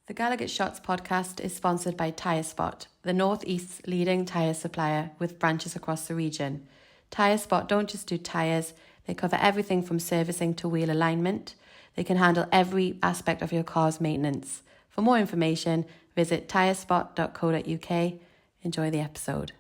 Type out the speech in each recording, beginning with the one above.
The GallowgateShots podcast is sponsored by Tyre Spot, the North East's leading tyre supplier with branches across the region. Tyre Spot don't just do tyres, they cover everything from servicing to wheel alignment. They can handle every aspect of your car's maintenance. For more information, visit tyrespot.co.uk. Enjoy the episode.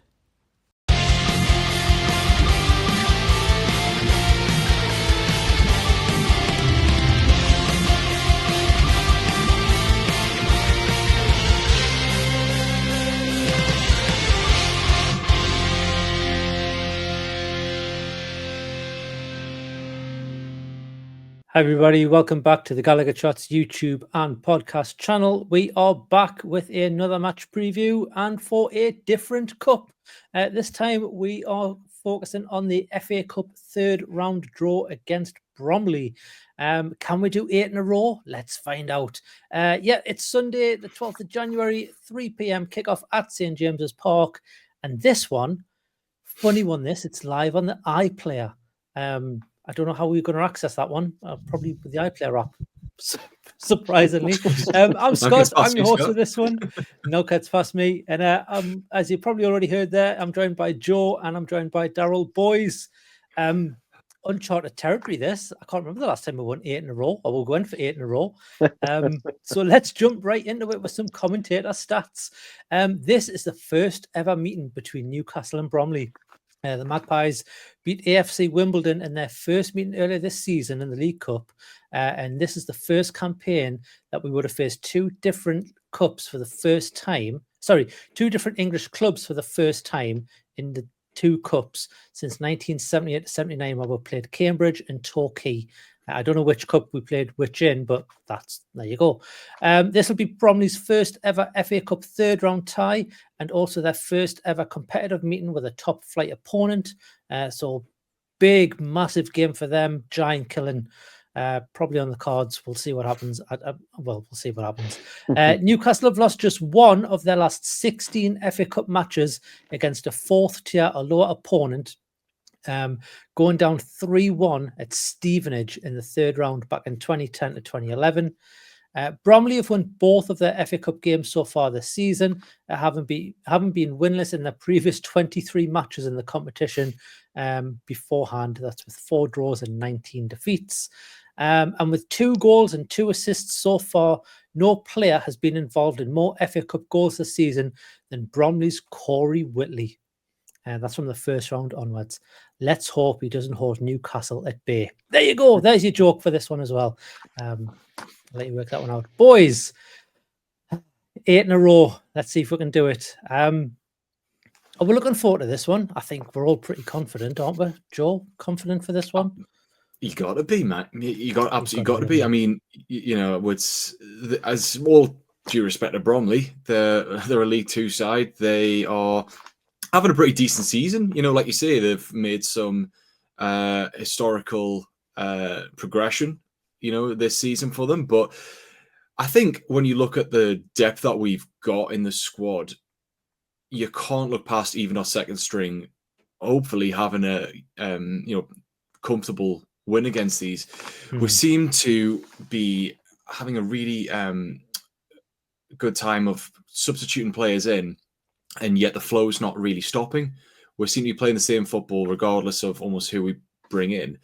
Hi everybody, welcome back to the GallowgateShots YouTube and podcast channel. We are back with another match preview and for a different cup. This time we are focusing on the FA Cup third round draw against Bromley. Can we do 8 in a row? Let's find out. It's Sunday the 12th of January, 3 p.m. kickoff at St James's Park. And this one, funny one this, it's live on the iPlayer. I don't know how we're going to access that one. Probably with the iPlayer app, surprisingly. I'm Scott. I'm your host of this one. No cuts past me. And as you probably already heard there, I'm joined by Joe and I'm joined by Daryl. Boys, uncharted territory this. I can't remember the last time we won 8 in a row, or we'll go in for 8 in a row. So let's jump right into it with some commentator stats. This is the first ever meeting between Newcastle and Bromley. The Magpies beat AFC Wimbledon in their first meeting earlier this season in the League Cup. And this is the first campaign that we would have faced two different cups for the first time. Sorry, two different English clubs for the first time in the two cups since 1978 to 79, where we played Cambridge and Torquay. I don't know which cup we played which in, but there you go. This will be Bromley's first ever FA Cup third round tie and also their first ever competitive meeting with a top flight opponent. So big, massive game for them. Giant killing probably on the cards. We'll see what happens. We'll see what happens. Newcastle have lost just one of their last 16 FA Cup matches against a fourth tier or lower opponent. Going down 3-1 at Stevenage in the third round back in 2010 to 2011. Bromley have won both of their FA Cup games so far this season. Haven't been winless in their previous 23 matches in the competition beforehand. That's with 4 draws and 19 defeats. And with 2 goals and 2 assists so far, no player has been involved in more FA Cup goals this season than Bromley's Corey Whitley. And that's from the first round onwards. Let's hope he doesn't hold Newcastle at bay. There you go. There's your joke for this one as well. I'll let you work that one out. Boys, 8 in a row. Let's see if we can do it. We're looking forward to this one. I think we're all pretty confident, aren't we? Joe, confident for this one? You got to be, man. You absolutely got to be. I mean, as all due respect to Bromley, they're a League Two side. They are having a pretty decent season. Like you say, they've made some historical progression, this season for them. But I think when you look at the depth that we've got in the squad, you can't look past even our second string, hopefully having a comfortable win against these. We seem to be having a really good time of substituting players in, and yet the flow's not really stopping. We seem to be playing the same football regardless of almost who we bring in.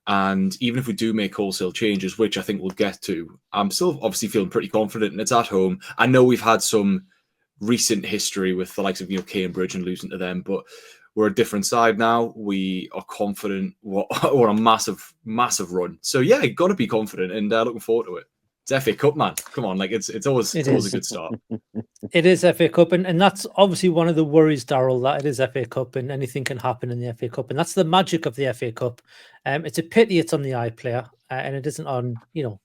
And even if we do make wholesale changes, which I think we'll get to, I'm still obviously feeling pretty confident, and it's at home. I know we've had some recent history with the likes of Cambridge and losing to them, but we're a different side now. We are confident. We're on a massive, massive run. So yeah, you got to be confident, and looking forward to it. It's FA Cup, man. Come on, it's always a good start. It is FA Cup, and that's obviously one of the worries, Daryl, that it is FA Cup and anything can happen in the FA Cup, and that's the magic of the FA Cup. It's a pity it's on the iPlayer and it isn't on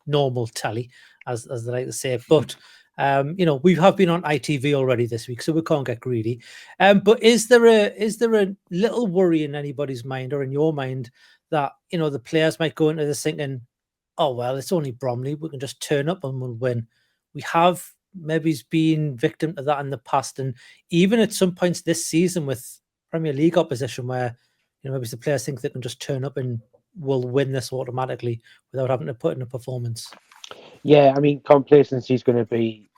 normal telly, as they like to say. But we have been on ITV already this week, so we can't get greedy. But is there a little worry in anybody's mind or in your mind that the players might go into this thinking, oh, well, it's only Bromley, we can just turn up and we'll win? We have maybe been victim to that in the past, and even at some points this season with Premier League opposition where maybe the players think they can just turn up and will win this automatically without having to put in a performance. Yeah, I mean, complacency is going to be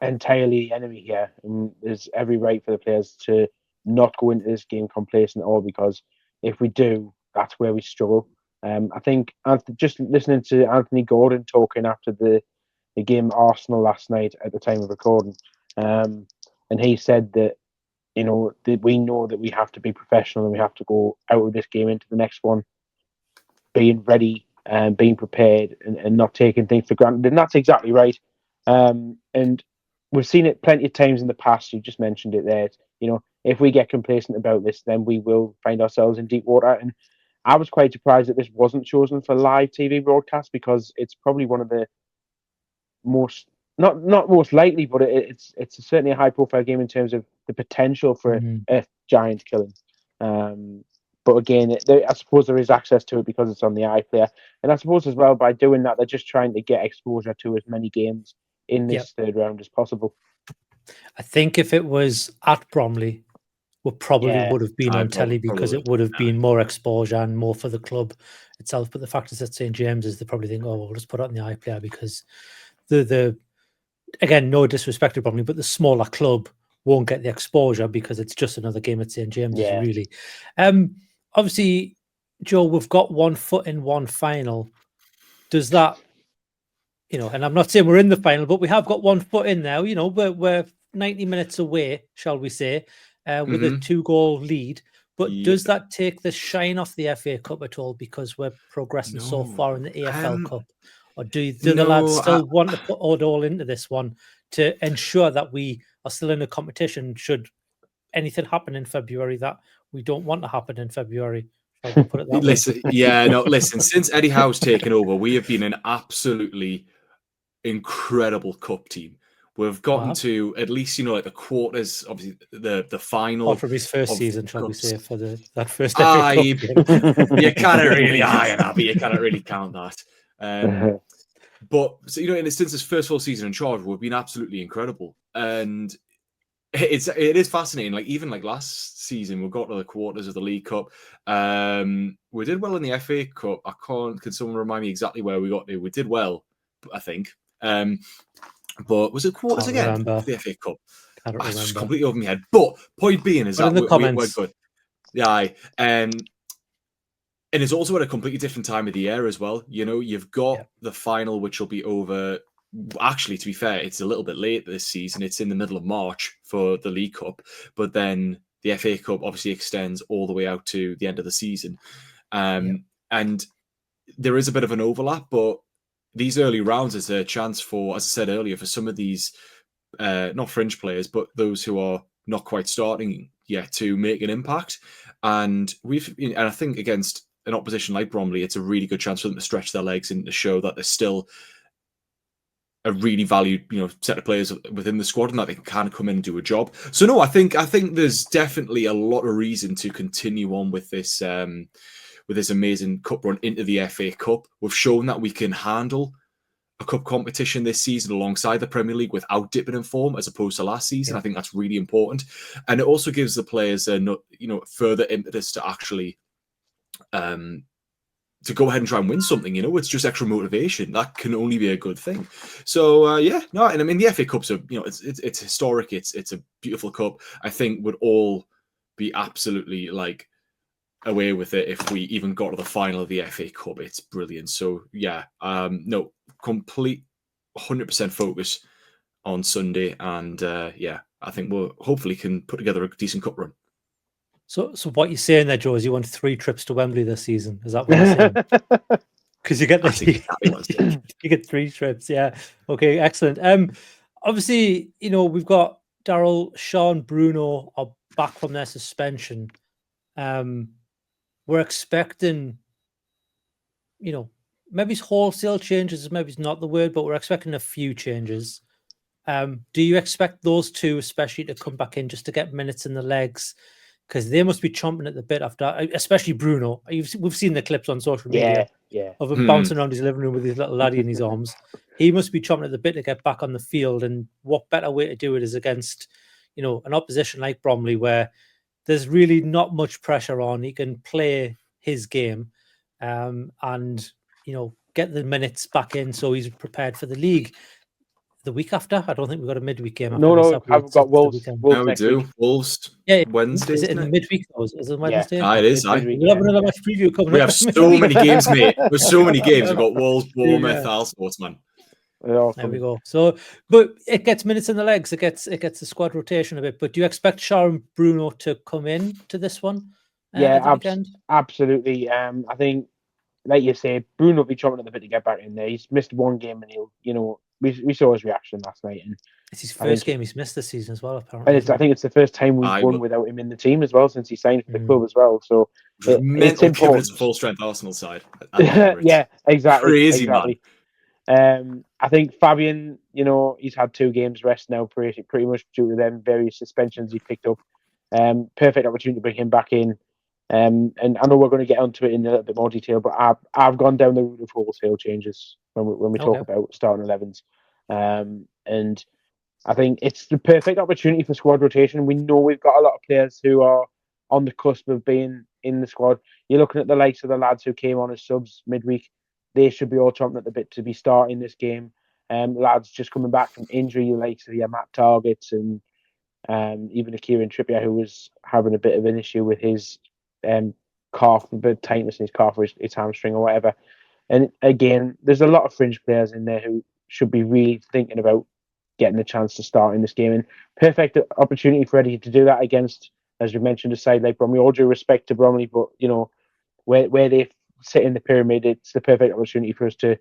entirely the enemy here, and there's every right for the players to not go into this game complacent at all, because if we do, that's where we struggle. I think just listening to Anthony Gordon talking after the game at Arsenal last night at the time of recording, and he said that that we know that we have to be professional and we have to go out of this game into the next one being ready and being prepared and not taking things for granted. And that's exactly right. And we've seen it plenty of times in the past. You just mentioned it there. If we get complacent about this, then we will find ourselves in deep water. And I was quite surprised that this wasn't chosen for live TV broadcast, because it's probably one of the most not most likely, but it's certainly a high profile game in terms of the potential for a giant killing. But again, I suppose there is access to it because it's on the iPlayer, and I suppose as well by doing that, they're just trying to get exposure to as many games in this third round as possible. I think if it was at Bromley, we probably would have been on telly, because it would have been more exposure and more for the club itself. But the fact is at St James's, they probably think, oh, we'll just put it on the iPlayer, because the again, no disrespect to Bromley, but the smaller club won't get the exposure because it's just another game at St James's, really. Obviously, Joe, we've got 1 foot in one final. Does that, and I'm not saying we're in the final, but we have got 1 foot in now. We're 90 minutes away, shall we say, with a 2-goal lead. But does that take the shine off the FA Cup at all, because we're progressing so far in the EFL Cup? Or do the lads still want to put it all into this one to ensure that we are still in a competition should anything happen in February that we don't want to happen in February? Shall we put it that way? Listen, since Eddie Howe's taken over, we have been an absolutely incredible cup team. We've gotten to at least, like the quarters, obviously the final. Apart from his first season, shall we say, for that first FA Cup game. You cannot really, but you cannot really count that. But so, since his first full season in charge, we've been absolutely incredible, and it is fascinating. Like even like last season, we got to the quarters of the League Cup. We did well in the FA Cup. Can someone remind me exactly where we got to? We did well, I think. But was it quarters again for the FA Cup? It's just completely over my head. But point being is that we're good. Yeah, and it's also at a completely different time of the year as well. You've got the final, which will be over. Actually, to be fair, it's a little bit late this season. It's in the middle of March for the League Cup, but then the FA Cup obviously extends all the way out to the end of the season. And there is a bit of an overlap, but these early rounds is a chance for, as I said earlier, for some of these not fringe players, but those who are not quite starting yet to make an impact. And I think against an opposition like Bromley, it's a really good chance for them to stretch their legs and to show that they're still a really valued, set of players within the squad, and that they can kind of come in and do a job. So no, I think there's definitely a lot of reason to continue on with this amazing cup run into the FA Cup. We've shown that we can handle a cup competition this season alongside the Premier League without dipping in form, as opposed to last season. I think that's really important, and it also gives the players further impetus to actually to go ahead and try and win something. It's just extra motivation. That can only be a good thing. So and I mean the FA Cup's it's historic. It's a beautiful cup. I think would all be absolutely away with it if we even got to the final of the FA Cup. It's brilliant. So complete 100% focus on Sunday, and I think we'll hopefully can put together a decent cup run. So what you're saying there, Joe, is you want 3 trips to Wembley this season? Is that what you're saying? Because you get you get 3 trips. Yeah. Okay. Excellent. Obviously, we've got Daryl, Sean, Bruno are back from their suspension. We're expecting, maybe it's wholesale changes, maybe it's not the word, but we're expecting a few changes. Do you expect those two, especially, to come back in just to get minutes in the legs? Because they must be chomping at the bit after, especially Bruno. We've seen the clips on social media of him bouncing around his living room with his little laddie in his arms. He must be chomping at the bit to get back on the field. And what better way to do it is against, an opposition like Bromley, where there's really not much pressure on. He can play his game and, get the minutes back in so he's prepared for the league. the week after. I don't think we've got a midweek game after No, this. I've got Wolves. No, we next do. week. Wolves. Yeah, Wednesday. Is it in the midweek? Is it Wednesday? It is. It's midweek, We'll have another match preview coming We up. have so many games, mate. There's so many games. We've got Wolves, Bournemouth, Yeah. Al Sportsman. There we go. So, but it gets minutes in the legs. It gets the squad rotation a bit. But do you expect Sharon Bruno to come in to this one? At the weekend? Absolutely. I think, like you say, Bruno will be chomping at the bit to get back in there. He's missed one game, and we saw his reaction last night. And it's his first game he's missed this season as well, apparently. And I think it's the first time we've won without him in the team as well since he signed for the club as well. So it's important. It's a full strength Arsenal side. Yeah, exactly. Crazy, man. I think Fabian, he's had 2 games rest now, pretty much due to them various suspensions he picked up. Perfect opportunity to bring him back in. And I know we're going to get onto it in a little bit more detail, but I've gone down the route of wholesale changes when we talk about starting 11s. And I think it's the perfect opportunity for squad rotation. We know we've got a lot of players who are on the cusp of being in the squad. You're looking at the likes of the lads who came on as subs midweek. They should be all chomping at the bit to be starting this game. Lads just coming back from injury, like Matt Targets and even a Kieran Trippier, who was having a bit of an issue with his calf, a bit of tightness in his calf or his hamstring or whatever. And again, there's a lot of fringe players in there who should be really thinking about getting a chance to start in this game. And perfect opportunity for Eddie to do that against, as we mentioned, a side like Bromley. All due respect to Bromley, but where they sit in the pyramid, it's the perfect opportunity for us to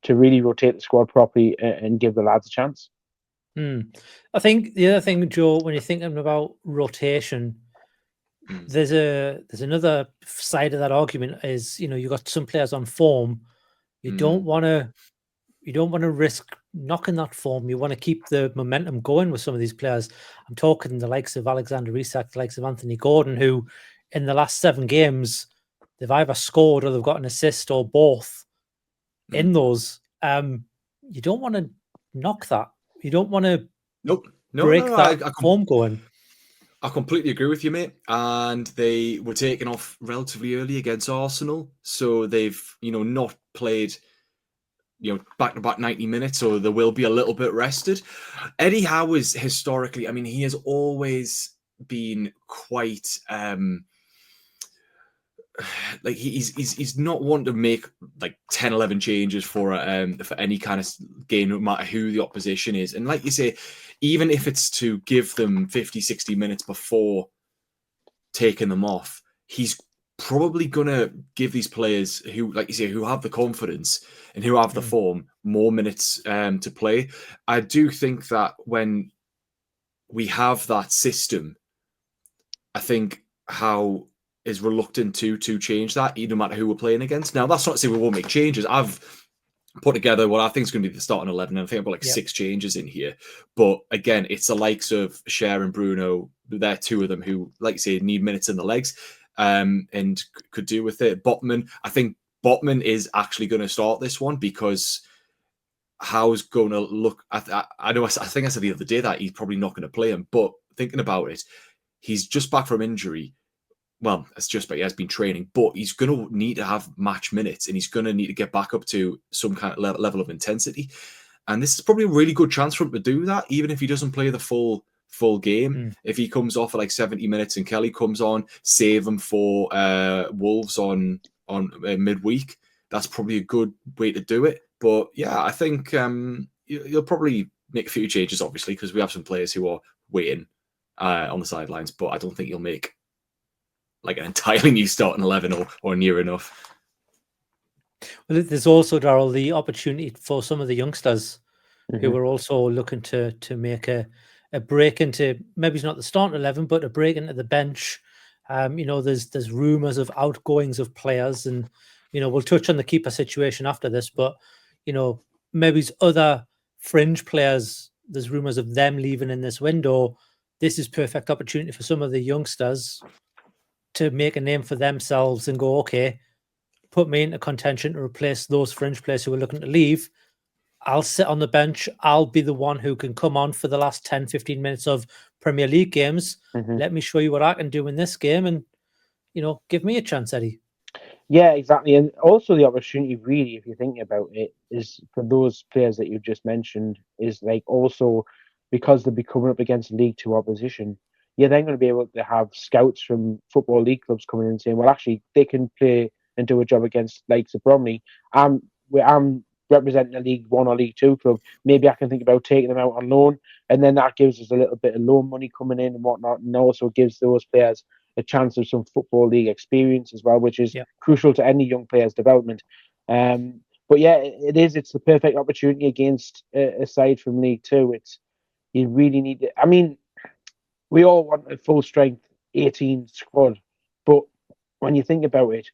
really rotate the squad properly and give the lads a chance. I think the other thing, Joe, when you're thinking about rotation, there's another side of that argument is, you've got some players on form. You don't want to risk knocking that form. You want to keep the momentum going with some of these players. I'm talking the likes of Alexander Isak, the likes of Anthony Gordon, who in the last 7 games, they've either scored or they've got an assist or both in those. You don't want to knock that. You don't want to break that form going. I completely agree with you, mate. And they were taken off relatively early against Arsenal. So they've, not played back-to-back 90 minutes, so there will be a little bit rested. Eddie Howe is historically, he has always been quite he's not one to make 10, 11 changes for any kind of game, no matter who the opposition is. And like you say, even if it's to give them 50, 60 minutes before taking them off, he's probably going to give these players who, like you say, who have the confidence and who have the form more minutes to play. I do think that when we have that system, I think Howe is reluctant to change that, no matter who we're playing against. Now, that's not to say we won't make changes. I've put together what I think is going to be the starting 11, and I think I've got 6 changes in here. But again, it's the likes of Cher and Bruno. They're 2 of them who, like you say, need minutes in the legs and could do with it. Botman, I think Botman is actually going to start this one because Howe's going to look. I think I said the other day that he's probably not going to play him. But thinking about it, he's just back from injury. Well, it's just, but he has been training, but he's going to need to have match minutes and he's going to need to get back up to some kind of level of intensity. And this is probably a really good chance for him to do that, even if he doesn't play the full game. If he comes off at 70 minutes and Kelly comes on, save him for Wolves on midweek, that's probably a good way to do it. But yeah, I think you'll probably make a few changes, obviously, because we have some players who are waiting on the sidelines, but I don't think you'll make an entirely new starting 11 or near enough. Well, there's also, Daryl, the opportunity for some of the youngsters who are also looking to make a break into, maybe it's not the starting 11, but a break into the bench. There's rumours of outgoings of players, and we'll touch on the keeper situation after this, but maybe other fringe players, there's rumours of them leaving in this window. This is perfect opportunity for some of the youngsters to make a name for themselves and go, okay, put me into contention to replace those fringe players who are looking to leave. I'll sit on the bench. I'll be the one who can come on for the last 10, 15 minutes of Premier League games. Let me show you what I can do in this game and, give me a chance, Eddie. Yeah, exactly. And also the opportunity, really, if you're thinking about it, is for those players that you just mentioned, is like also because they'll be coming up against League Two opposition, you're then going to be able to have scouts from Football League clubs coming in and saying, well, actually, they can play and do a job against likes of Bromley. I'm representing a League One or League Two club. Maybe I can think about taking them out on loan. And then that gives us a little bit of loan money coming in and whatnot. And also gives those players a chance of some Football League experience as well, which is crucial to any young player's development. But yeah, it is. It's the perfect opportunity against a side from League Two. You really need it. I mean, we all want a full strength 18 squad, but when you think about it,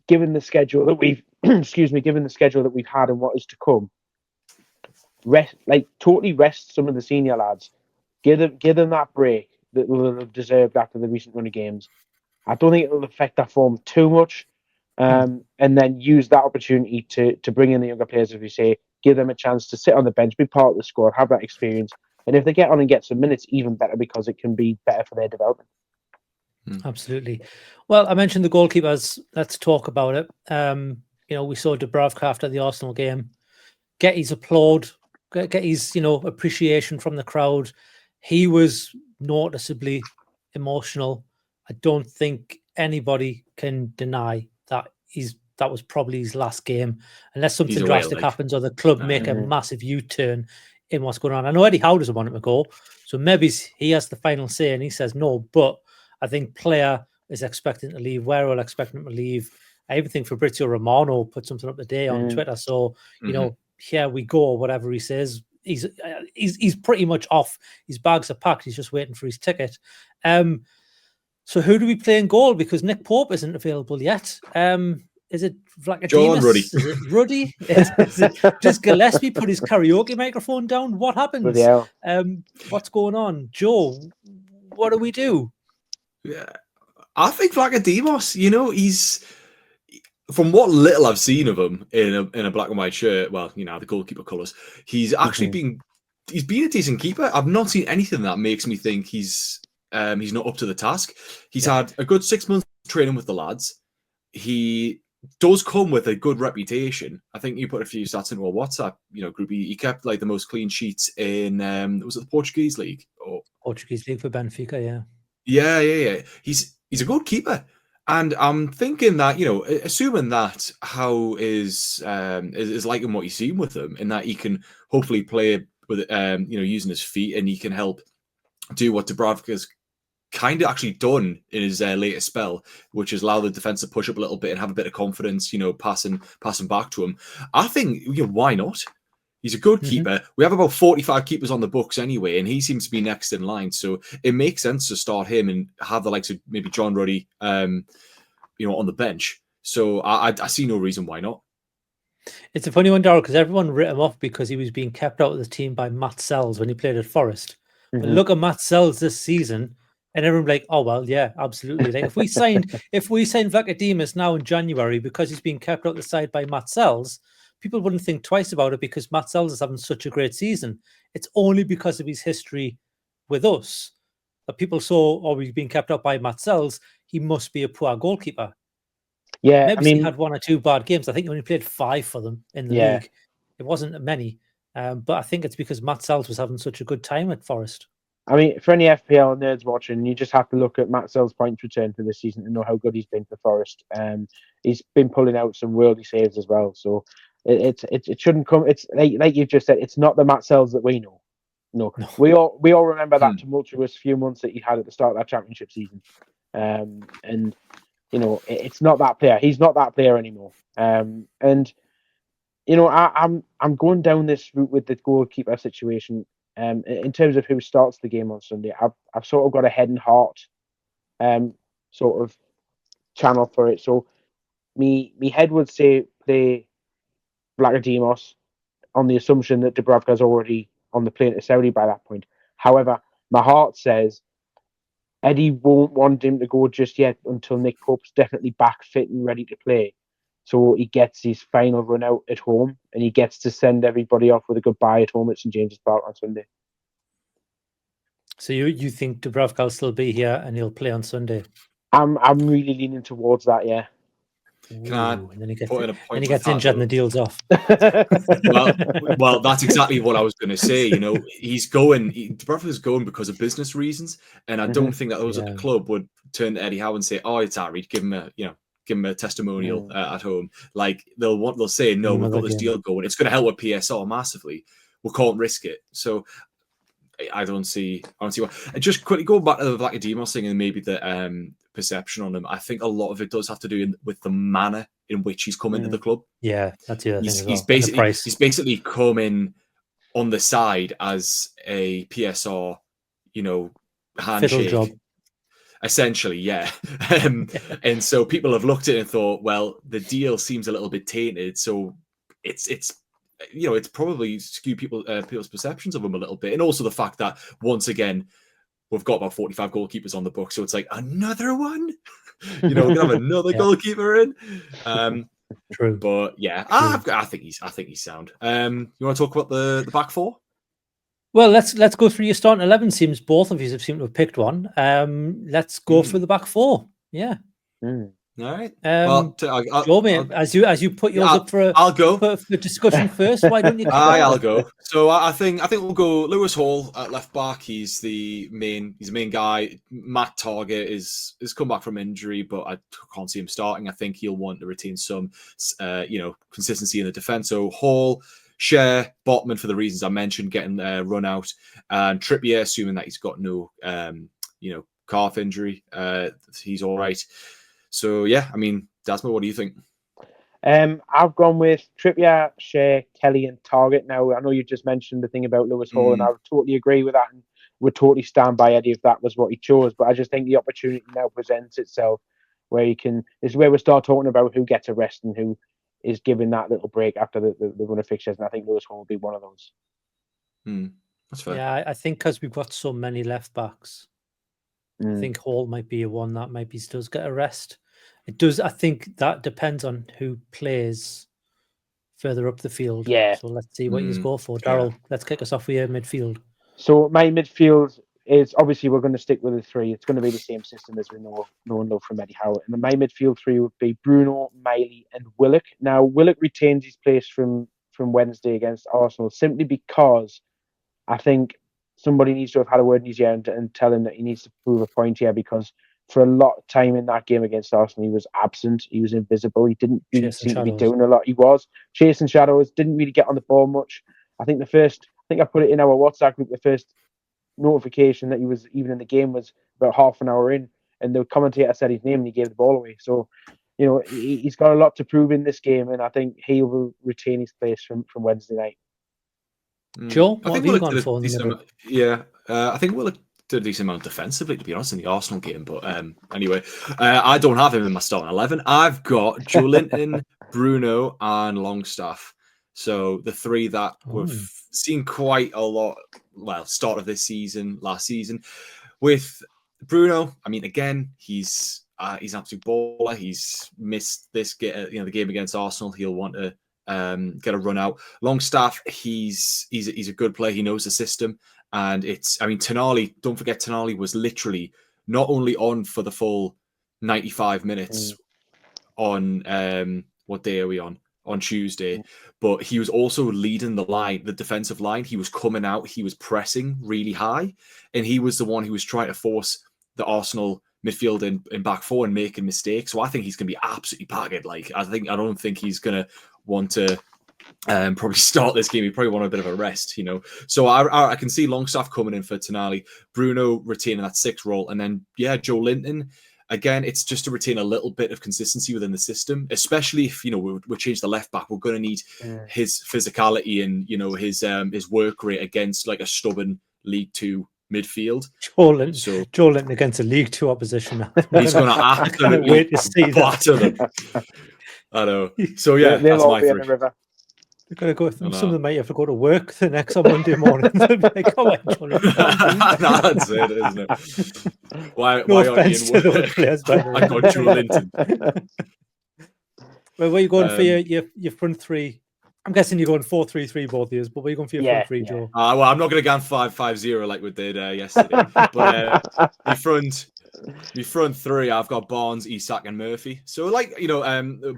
given the schedule that we've given the schedule that we've had and what is to come, totally rest some of the senior lads. Give them that break that they'll have deserved after the recent run of games. I don't think it will affect that form too much. And then use that opportunity to bring in the younger players, as we say, give them a chance to sit on the bench, be part of the squad, have that experience. And if they get on and get some minutes, even better, because it can be better for their development. Absolutely. Well, I mentioned the goalkeepers. Let's talk about it. We saw Dubravka after the Arsenal game get his applaud, get his, appreciation from the crowd. He was noticeably emotional. I don't think anybody can deny that that was probably his last game, unless something drastic happens or the club make a massive U-turn in what's going on. I know Eddie Howe doesn't want him to go, so maybe he has the final say and he says no, but I think player is expecting to leave. We're all expecting him to leave. I even think Fabrizio Romano put something up today on Twitter. So, here we go, whatever he says. He's pretty much off. His bags are packed. He's just waiting for his ticket. So who do we play in goal? Because Nick Pope isn't available yet. Is it Vlachodimos? John Ruddy. Is it Ruddy? Does Gillespie put his karaoke microphone down? What happens? What's going on? Joe, what do we do? Yeah, I think Vlachodimos, he's, from what little I've seen of him in a black and white shirt, well, the goalkeeper colours, he's actually been a decent keeper. I've not seen anything that makes me think he's not up to the task. He's had a good 6 months training with the lads. He does come with a good reputation. I think you put a few stats into a WhatsApp, group. He kept like the most clean sheets in was it the Portuguese league or Portuguese league for Benfica? Yeah. Yeah. He's a good keeper. And I'm thinking that, assuming that Howe is liking what you've seen with him, and that he can hopefully play with, using his feet, and he can help do what Dubravka's kind of actually done in his latest spell, which is allow the defense to push up a little bit and have a bit of confidence, passing back to him. I think, why not? He's a good keeper. We have about 45 keepers on the books anyway, and he seems to be next in line. So it makes sense to start him and have the likes of maybe John Ruddy, on the bench. So I see no reason why not. It's a funny one, Daryl, because everyone writ him off because he was being kept out of the team by Matt Sells when he played at Forest. But look at Matt Sells this season, and everyone's like, "Oh well, yeah, absolutely." Like if we signed Vlachodimos now in January because he's being kept out the side by Matt Sells, people wouldn't think twice about it because Matt Sells is having such a great season. It's only because of his history with us that people saw, he's being kept out by Matt Sells, he must be a poor goalkeeper. Yeah, maybe he had one or two bad games. I think he only played 5 for them in the league. It wasn't many. But I think it's because Matt Sells was having such a good time at Forest. I mean, for any FPL nerds watching, you just have to look at Matt Sells' points return for this season to know how good he's been for Forest. He's been pulling out some worldly saves as well. So it shouldn't come. It's like you've just said. It's not the Matt Sells that we know. No. We all remember that tumultuous few months that he had at the start of that championship season. And it's not that player. He's not that player anymore. I'm going down this route with the goalkeeper situation. In terms of who starts the game on Sunday, I've sort of got a head and heart sort of channel for it. So me head would say play Vlachodimos on the assumption that Dubravka's already on the plane to Saudi by that point. However, my heart says Eddie won't want him to go just yet until Nick Pope's definitely back fit and ready to play. So he gets his final run out at home, and he gets to send everybody off with a goodbye at home at St James's Park on Sunday. So you think Dubravka will still be here and he'll play on Sunday? I'm really leaning towards that, yeah. Can I and then he gets, put in a then point? he gets injured and the deal's off. Well, that's exactly what I was going to say. You know, he's going. Bradford's going because of business reasons, and I don't think that those at the club would turn to Eddie Howe and say, "Oh, it's Harry, give him a testimonial at home." Like they'll say, "No, we've got this deal going. It's going to help with PSR massively. We can't risk it." So I don't see why. Just quickly go back to the Vlachodimos thing and maybe the perception on him. I think a lot of it does have to do with the manner in which he's come into the club. Yeah, that's the other thing. He's basically come in on the side as a PSR, handshake. Fiddle job. Essentially, yeah. And so people have looked at it and thought, well, the deal seems a little bit tainted, so it's probably skewed people's perceptions of him a little bit, and also the fact that once again we've got about 45 goalkeepers on the book, so it's like another one. We're gonna have another goalkeeper in. True, but yeah, true. I think he's sound. You want to talk about the back four? Well, let's go through your starting 11. Seems both of you have seemed to have picked one. Let's go for the back four. Yeah. All right. Joe, mate, as you put yours up for I'll go for discussion first. Why don't you? I'll go. So I think we'll go Lewis Hall at left back. He's the main guy. Matt Target is come back from injury, but I can't see him starting. I think he'll want to retain some consistency in the defense. So Hall, Cher, Botman for the reasons I mentioned, getting run out, and Trippier, assuming that he's got no calf injury, he's all right. So yeah, I mean, Dasma, what do you think? I've gone with Trippier, Shea, Kelly, and Target. Now I know you just mentioned the thing about Lewis Hall, and I totally agree with that, and would totally stand by Eddie if that was what he chose. But I just think the opportunity now presents itself where this is where we start talking about who gets a rest and who is given that little break after the run of fixtures, and I think Lewis Hall will be one of those. That's fair. Yeah, I think because we've got so many left backs, I think Hall might be one that maybe does get a rest. It does. I think that depends on who plays further up the field. Yeah. So let's see what you go for. Daryl, let's kick us off with your midfield. So my midfield is obviously we're going to stick with the three. It's going to be the same system as we know and love from Eddie Howe. And my midfield three would be Bruno, Miley, and Willock. Now Willock retains his place from Wednesday against Arsenal simply because I think somebody needs to have had a word in his ear and tell him that he needs to prove a point here, because for a lot of time in that game against Arsenal, he was absent. He was invisible. He didn't really seem to be doing a lot. He was chasing shadows, didn't really get on the ball much. I think I put it in our WhatsApp group, the first notification that he was even in the game was about half an hour in, and the commentator said his name and he gave the ball away. So, he's got a lot to prove in this game, and I think he will retain his place from Wednesday night. Joe, what have you gone for? I think we'll did a decent amount defensively, to be honest, in the Arsenal game. But anyway, I don't have him in my starting 11. I've got Joe Linton, Bruno, and Longstaff. So the three that we've seen quite a lot, well, start of this season, last season. With Bruno, I mean, again, he's an absolute baller. He's missed this the game against Arsenal. He'll want to get a run out. Longstaff, he's a good player. He knows the system. And Tonali, don't forget, Tonali was literally not only on for the full 95 minutes on, what day are we on? On Tuesday, but he was also leading the defensive line. He was coming out, he was pressing really high, and he was the one who was trying to force the Arsenal midfield in back four and making mistakes. So I think he's going to be absolutely packed. I don't think he's going to want to probably start this game. He probably want a bit of a rest, So I can see Longstaff coming in for Tonali, Bruno retaining that 6 role, and then Joe Linton. Again, it's just to retain a little bit of consistency within the system, especially if we change the left back. We're going to need his physicality and his work rate against like a stubborn League Two midfield. Joe Linton against a League Two opposition. He's going to absolutely wait to see that. I know. So that's my three. They're going to go. Some of them might have to go to work the next on Monday morning. They'll be like, "Oh, that's it, isn't it?" Why offense to the players, I got Joe Linton. Well, where are you going for your front three? I'm guessing you're going 4-3-3 both of you, but where are you going for your front three, Joe? Well, I'm not going to go 5-5-0 like we did yesterday. But the front, My front three, I've got Barnes, Isak, and Murphy. So,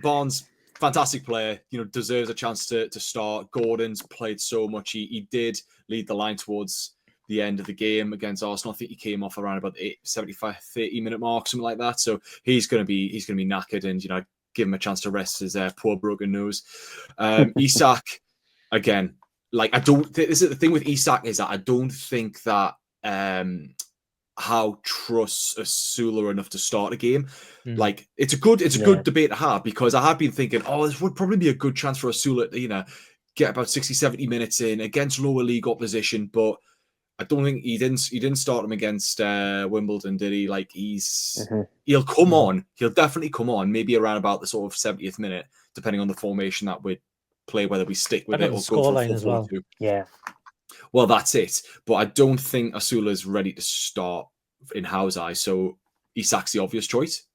Barnes, fantastic player, deserves a chance to start. Gordon's played so much. He did lead the line towards the end of the game against Arsenal. I think he came off around about the 75, 30-minute mark, something like that. So he's going to be knackered, and give him a chance to rest his poor broken nose. Isak, again, this is the thing with Isak, is that I don't think that how trusts Asula enough to start a game. It's a good debate to have, because I have been thinking, this would probably be a good chance for Asula to get about 60, 70 minutes in against lower league opposition, but I don't think he didn't start him against Wimbledon, did he? He'll come on. He'll definitely come on, maybe around about the sort of 70th minute, depending on the formation that we play, whether we stick with it or go for 4-4-2. Yeah. Well, that's it. But I don't think Asula's ready to start in Howe's eyes, so Isak's the obvious choice.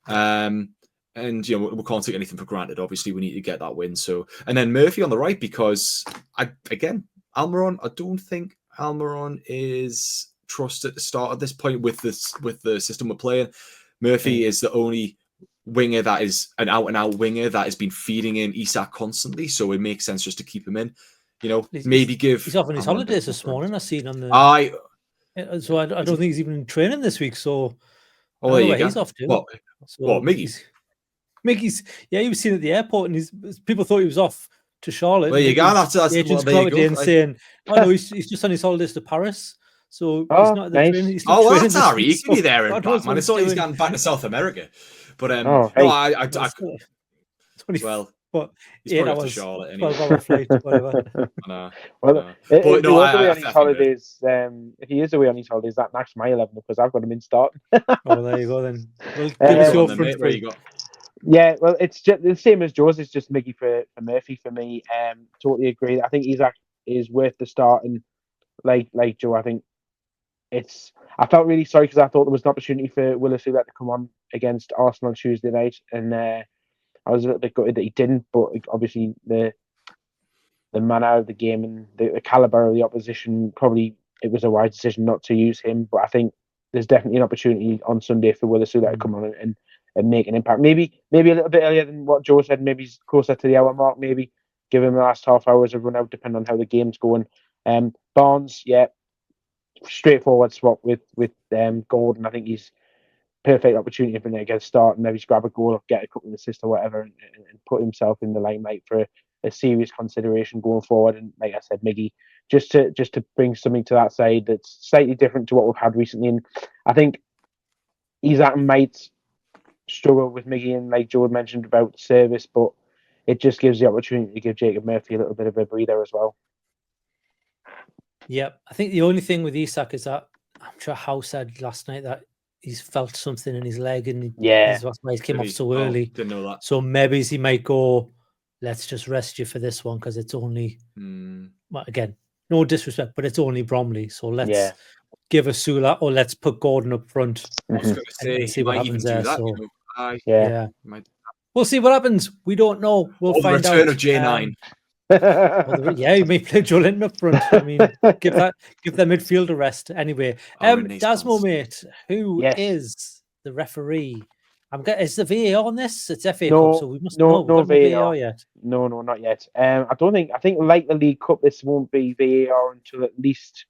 And we can't take anything for granted. Obviously, we need to get that win. So, and then Murphy on the right, because Almiron, I don't think Almiron is trusted to start at this point with the system we're playing. Murphy is the only winger that is an out-and-out winger that has been feeding in Isak constantly, so it makes sense just to keep him in. Maybe give. He's off on his holidays this morning. I seen on the. So I don't think he's even in training this week. So there you go. He's off to. What, Miggy? Miggy's, he was seen at the airport, and people thought he was off to Charlotte. There you go. That's agents quoted in saying, no, he's just on his holidays to Paris. So he's not at the training. He's that's Harry. He can be there in back, man. I thought he's going back to South America. But but he's probably off to Charlotte anyway. 12-hour flight, whatever. If he is away on his holidays, that knacks my 11 because I've got him in starting. There you go then. Well, give us your front three. Yeah, well, it's just the same as Joe's. It's just Miggy for Murphy for me. Totally agree. I think Isak is worth the start, and like Joe, I think I felt really sorry because I thought there was an opportunity for Will Asula to come on against Arsenal on Tuesday night, and I was a little bit gutted that he didn't. But obviously the manner of the game and the caliber of the opposition, probably it was a wise decision not to use him. But I think there's definitely an opportunity on Sunday for Will Asula to come on and make an impact. Maybe a little bit earlier than what Joe said. Maybe closer to the hour mark. Maybe give him the last half hours of run out, depending on how the game's going. Barnes, straightforward swap with Gordon. I think he's perfect opportunity for him to get a start and maybe grab a goal or get a couple of assists or whatever, and put himself in the limelight for a serious consideration going forward. And like I said, Miggy, just to bring something to that side that's slightly different to what we've had recently. And I think Isak might struggle with Miggy, and like Joe mentioned about service, but it just gives the opportunity to give Jacob Murphy a little bit of a breather as well. Yeah, I think the only thing with Isak is that I'm sure Howe said last night that he's felt something in his leg, and that's why he came off so early. Didn't know that. So maybe he might go, let's just rest you for this one because it's only, well, again, no disrespect, but it's only Bromley. So let's give Asula, or let's put Gordon up front. I was going to say, and see what happens there. We'll see what happens. We don't know. We'll find out. The return of J9. You may play Joe Linton up front. I mean, give that midfield a rest. Anyway, Dasmo, mate, who is the referee? Is the VAR on this? It's FA Cup, so we must know. No VAR yet. No, not yet. I think like the League Cup, this won't be VAR until at least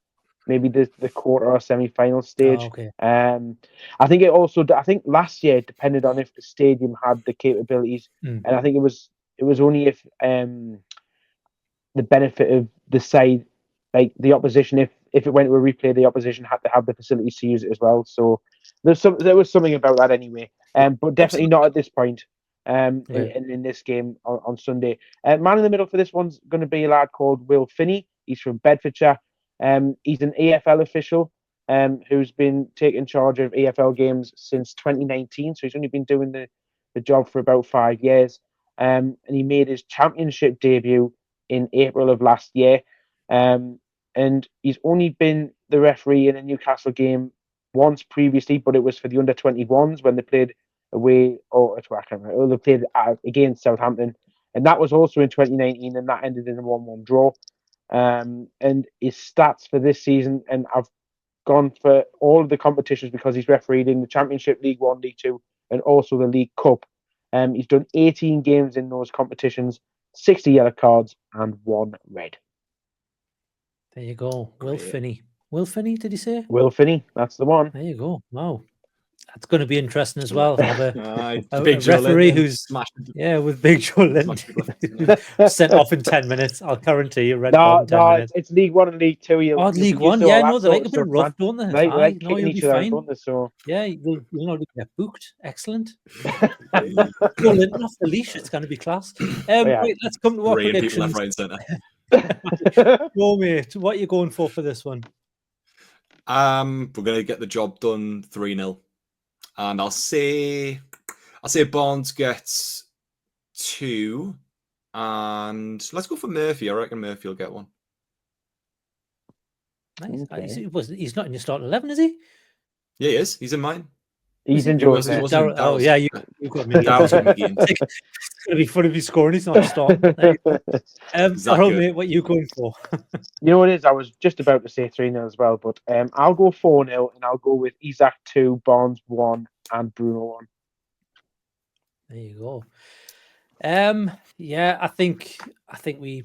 maybe the quarter or semi-final stage. Okay. I think last year it depended on if the stadium had the capabilities, and I think it was only if the benefit of the side, like the opposition, if it went to a replay, the opposition had to have the facilities to use it as well. So there was something about that anyway. But definitely not at this point. In this game on Sunday, man in the middle for this one's going to be a lad called Will Finney. He's from Bedfordshire. He's an EFL official who's been taking charge of EFL games since 2019. So he's only been doing the job for about 5 years. And he made his championship debut in April of last year. And he's only been the referee in a Newcastle game once previously, but it was for the under-21s when they played away, they played against Southampton. And that was also in 2019, and that ended in a 1-1 draw. And his stats for this season, and I've gone for all of the competitions because he's refereed in the Championship, League One, League Two, and also the League Cup. He's done 18 games in those competitions, 60 yellow cards, and 1 red. There you go. Will Great. Finney. Will Finney, did he say? Will Finney, that's the one. There you go. Wow. That's going to be interesting as well. Have a Big Joe referee Linton who's smashed with Big Joe Linton sent off in 10 minutes. I'll guarantee you, red card in 10 minutes. It's League One and League Two. Oh, League One, yeah, no, they like a bit rough, don't they? They like no, kicking you'll each be other out, fine. don't they? So Yeah, you'll get booked. Excellent. Joe Linton off the leash. It's going to be class. Right, let's come to our Raying predictions. people left, right, and centre. Go, mate. What are you going for this one? We're gonna get the job done 3-0, and I'll say Barnes gets 2, and let's go for Murphy. I reckon Murphy will get 1. Nice. Okay. He's not in your starting 11, is he? Yeah, he is. He's in mine. he's He enjoying wasn't- it. he wasn't in Oh, Daryl's. yeah, you've got me. Daryl's It's in McGeehan. going to be fun if he's scoring. He's not starting. that Harold, good? mate, what are you going for? You know what it is? I was just about to say 3-0 as well, but I'll go 4-0 and I'll go with Isaac 2, Barnes 1, and Bruno 1. There you go. Yeah, I think we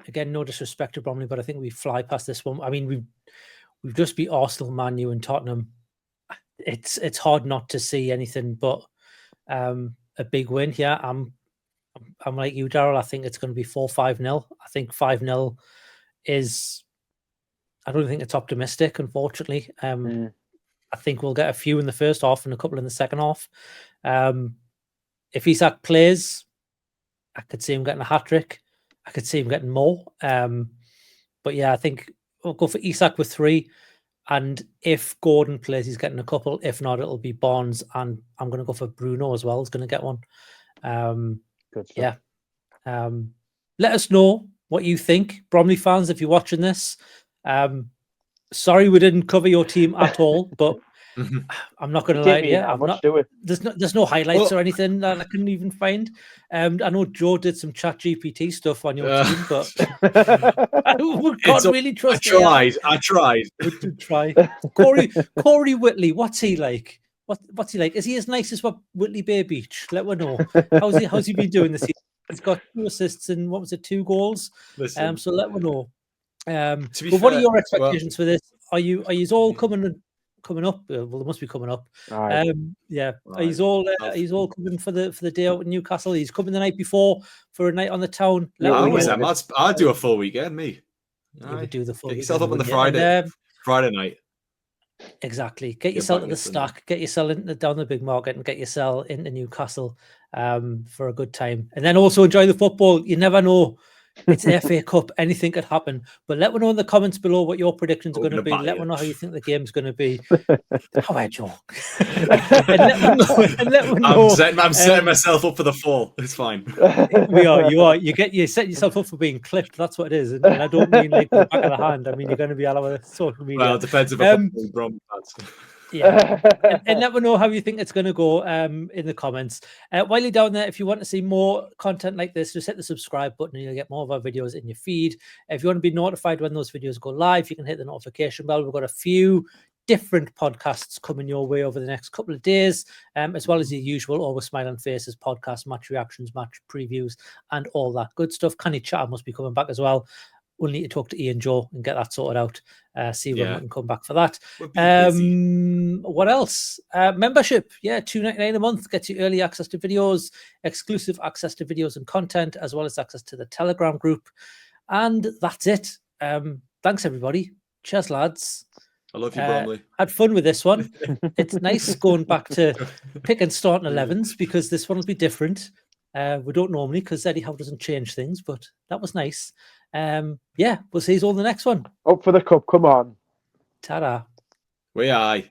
again, no disrespect to Bromley, but I think we fly past this one. I mean, we've just beat Arsenal, Man U, and Tottenham. It's hard not to see anything but a big win here. I'm like you, Daryl. I think it's going to be 4-5-0. I think 5-0 is. I don't think it's optimistic, unfortunately. I think we'll get a few in the first half and a couple in the second half. If Isak plays, I could see him getting a hat-trick. I could see him getting more. But yeah, I think we'll go for Isak with 3. And if Gordon plays, he's getting a couple. If not, it'll be Barnes. And I'm going to go for Bruno as well. He's going to get 1. Good stuff. Yeah. Let us know what you think, Bromley fans, if you're watching this. Sorry we didn't cover your team at all, but I'm not going to lie to you. There's no highlights or anything that I couldn't even find. I know Joe did some chat GPT stuff on your team, but we can't really trust it. I tried. We did try. Corey Whitley, what's he like? What's he like? Is he as nice as what Whitley Bay Beach? Let me know. How's he been doing this season? He's got 2 assists and 2 goals. Listen, So let me know. but what are your expectations for this? Are you all coming up? Well, they must be coming up. Yeah. Right. He's all coming for the day out in Newcastle. He's coming the night before for a night on the town. I'll do a full weekend. Me. You would do the full. Get yourself up on the weekend. Friday night. Exactly. Get yourself to the stack. Get yourself down the big market and get yourself into Newcastle for a good time. And then also enjoy the football. You never know. It's FA Cup. Anything could happen. But let me know in the comments below what your predictions are going to be. Let me know how you think the game's going to be. How I joke. and let me know. I'm setting myself up for the fall. It's fine. We are. You are. You set yourself up for being clipped. That's what it is. And I don't mean like the back of the hand. I mean you're going to be all over social media. Well, it depends if I'm Bromley fans. Yeah, and let me know how you think it's going to go in the comments. While you're down there, if you want to see more content like this, just hit the subscribe button and you'll get more of our videos in your feed. If you want to be notified when those videos go live, you can hit the notification bell. We've got a few different podcasts coming your way over the next couple of days, as well as the usual Always Smiling Faces podcast, match reactions, match previews, and all that good stuff. Canny Chat must be coming back as well. We'll need to talk to Ian Joe and get that sorted out. See when we can come back for that. What else? Membership. Yeah, $2.99 a month gets you early access to videos, exclusive access to videos and content, as well as access to the Telegram group. And that's it. Thanks, everybody. Cheers, lads. I love you, Bromley. Had fun with this one. It's nice going back to pick and starting 11s because this one will be different. We don't normally because Eddie Howe doesn't change things, but that was nice. Yeah, we'll see you all in the next one. Up for the cup, come on. Ta-da. We aye.